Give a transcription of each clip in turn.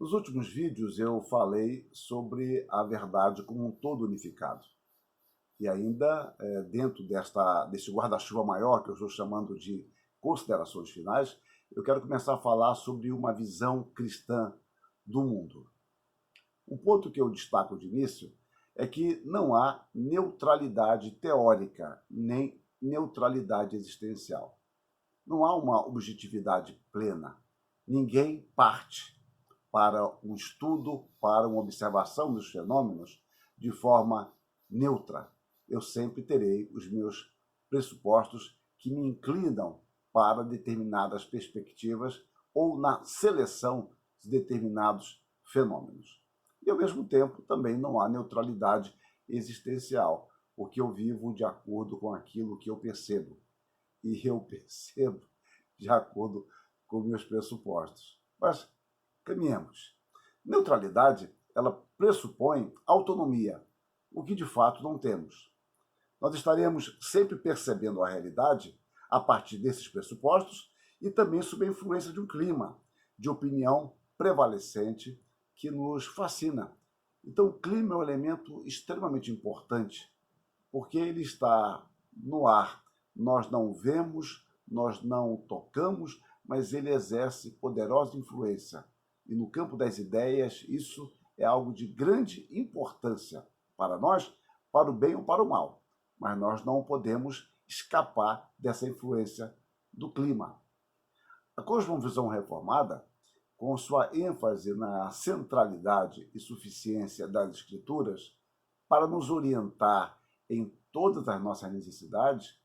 Nos últimos vídeos eu falei sobre a verdade como um todo unificado. E ainda, dentro desse guarda-chuva maior, que eu estou chamando de considerações finais, eu quero começar a falar sobre uma visão cristã do mundo. Um ponto que eu destaco de início é que não há neutralidade teórica, nem neutralidade existencial. Não há uma objetividade plena. Ninguém parte para um estudo, para uma observação dos fenômenos de forma neutra. Eu sempre terei os meus pressupostos que me inclinam para determinadas perspectivas ou na seleção de determinados fenômenos. E, ao mesmo tempo, também não há neutralidade existencial, porque eu vivo de acordo com aquilo que eu percebo. E eu percebo de acordo com meus pressupostos. Mas caminhemos. Neutralidade, ela pressupõe autonomia, o que de fato não temos. Nós estaremos sempre percebendo a realidade a partir desses pressupostos e também sob a influência de um clima, de opinião prevalecente que nos fascina. Então, o clima é um elemento extremamente importante, porque ele está no ar. Nós não vemos, nós não tocamos, mas ele exerce poderosa influência. E no campo das ideias, isso é algo de grande importância para nós, para o bem ou para o mal. Mas nós não podemos escapar dessa influência do clima. A cosmovisão reformada, com sua ênfase na centralidade e suficiência das escrituras, para nos orientar em todas as nossas necessidades,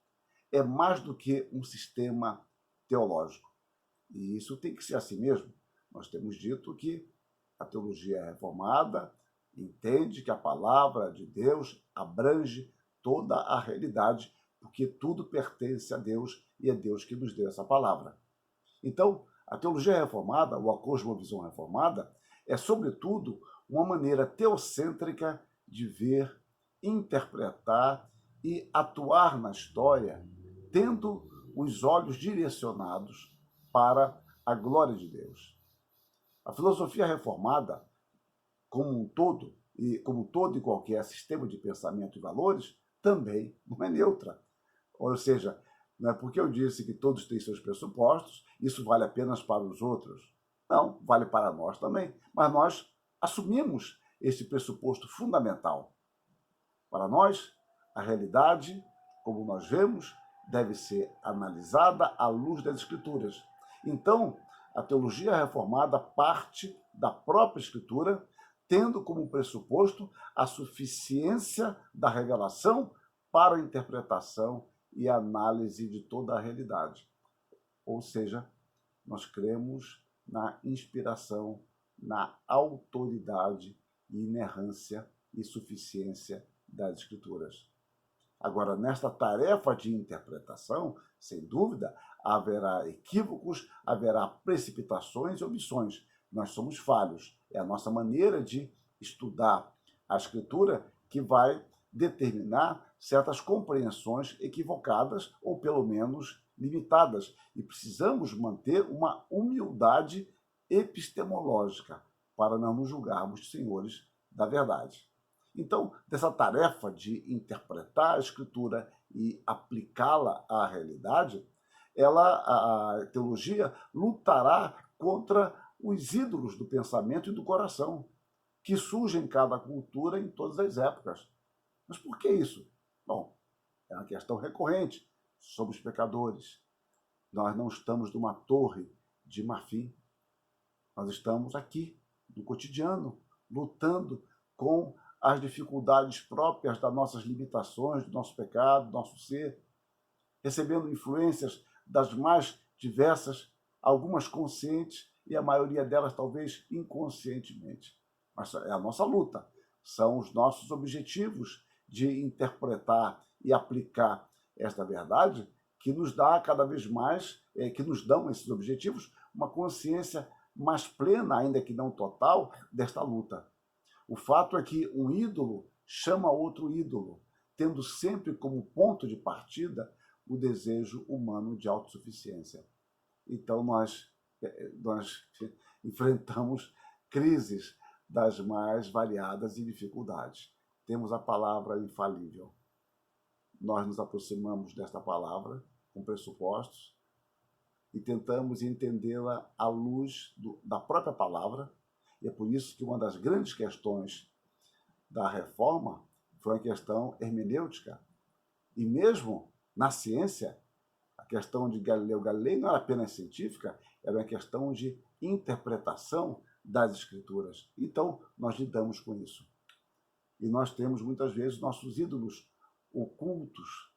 é mais do que um sistema teológico. E isso tem que ser assim mesmo. Nós temos dito que a teologia reformada entende que a palavra de Deus abrange toda a realidade, porque tudo pertence a Deus e é Deus que nos deu essa palavra. Então, a teologia reformada, ou a cosmovisão reformada, é, sobretudo, uma maneira teocêntrica de ver, interpretar e atuar na história, tendo os olhos direcionados para a glória de Deus. A filosofia reformada, como todo e qualquer sistema de pensamento e valores, também não é neutra. Ou seja, não é porque eu disse que todos têm seus pressupostos, isso vale apenas para os outros. Não, vale para nós também. Mas nós assumimos esse pressuposto fundamental. Para nós, a realidade, como nós vemos, deve ser analisada à luz das Escrituras. Então, a teologia reformada parte da própria Escritura, tendo como pressuposto a suficiência da revelação para a interpretação e análise de toda a realidade. Ou seja, nós cremos na inspiração, na autoridade e inerrância e suficiência das Escrituras. Agora, nesta tarefa de interpretação, sem dúvida, haverá equívocos, haverá precipitações e omissões. Nós somos falhos. É a nossa maneira de estudar a Escritura que vai determinar certas compreensões equivocadas ou, pelo menos, limitadas. E precisamos manter uma humildade epistemológica para não nos julgarmos senhores da verdade. Então, dessa tarefa de interpretar a Escritura e aplicá-la à realidade, a teologia lutará contra os ídolos do pensamento e do coração, que surgem em cada cultura em todas as épocas. Mas por que isso? Bom, é uma questão recorrente. Somos pecadores. Nós não estamos numa torre de marfim. Nós estamos aqui, no cotidiano, lutando com as dificuldades próprias das nossas limitações, do nosso pecado, do nosso ser, recebendo influências das mais diversas, algumas conscientes e a maioria delas talvez inconscientemente. Mas é a nossa luta, são os nossos objetivos de interpretar e aplicar esta verdade que nos dá cada vez mais, que nos dão esses objetivos, uma consciência mais plena, ainda que não total, desta luta. O fato é que um ídolo chama outro ídolo, tendo sempre como ponto de partida o desejo humano de autossuficiência. Então nós enfrentamos crises das mais variadas e dificuldades. Temos a palavra infalível. Nós nos aproximamos desta palavra com pressupostos e tentamos entendê-la à luz da própria palavra. E é por isso que uma das grandes questões da reforma foi a questão hermenêutica. E mesmo na ciência, a questão de Galileu Galilei não era apenas científica, era uma questão de interpretação das escrituras. Então, nós lidamos com isso. E nós temos, muitas vezes, nossos ídolos ocultos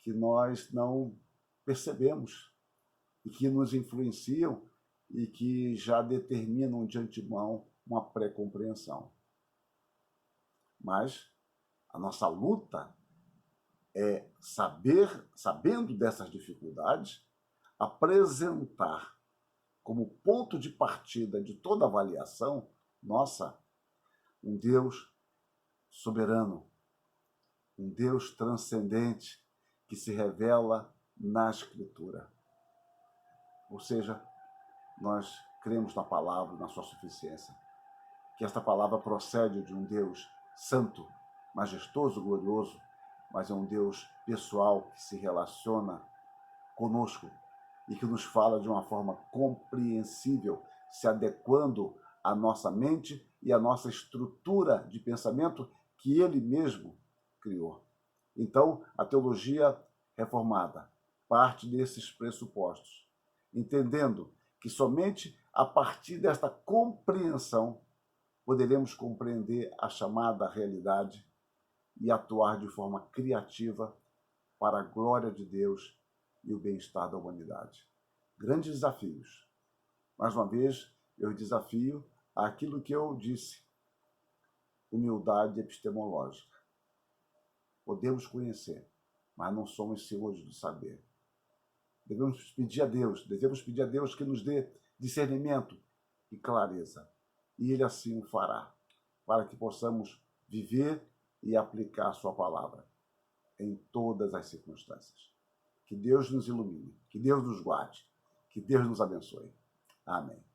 que nós não percebemos e que nos influenciam e que já determinam de antemão uma pré-compreensão. Mas a nossa luta é saber, sabendo dessas dificuldades, apresentar como ponto de partida de toda avaliação nossa um Deus soberano, um Deus transcendente que se revela na Escritura. Ou seja, nós cremos na palavra, na sua suficiência, que esta palavra procede de um Deus santo, majestoso, glorioso, mas é um Deus pessoal que se relaciona conosco e que nos fala de uma forma compreensível, se adequando à nossa mente e à nossa estrutura de pensamento que Ele mesmo criou. Então, a teologia reformada parte desses pressupostos, entendendo que somente a partir desta compreensão poderemos compreender a chamada realidade e atuar de forma criativa para a glória de Deus e o bem-estar da humanidade. Grandes desafios. Mais uma vez, eu desafio aquilo que eu disse, humildade epistemológica. Podemos conhecer, mas não somos senhores do saber. Devemos pedir a Deus que nos dê discernimento e clareza. E Ele assim o fará, para que possamos viver e aplicar a sua palavra em todas as circunstâncias. Que Deus nos ilumine, que Deus nos guarde, que Deus nos abençoe. Amém.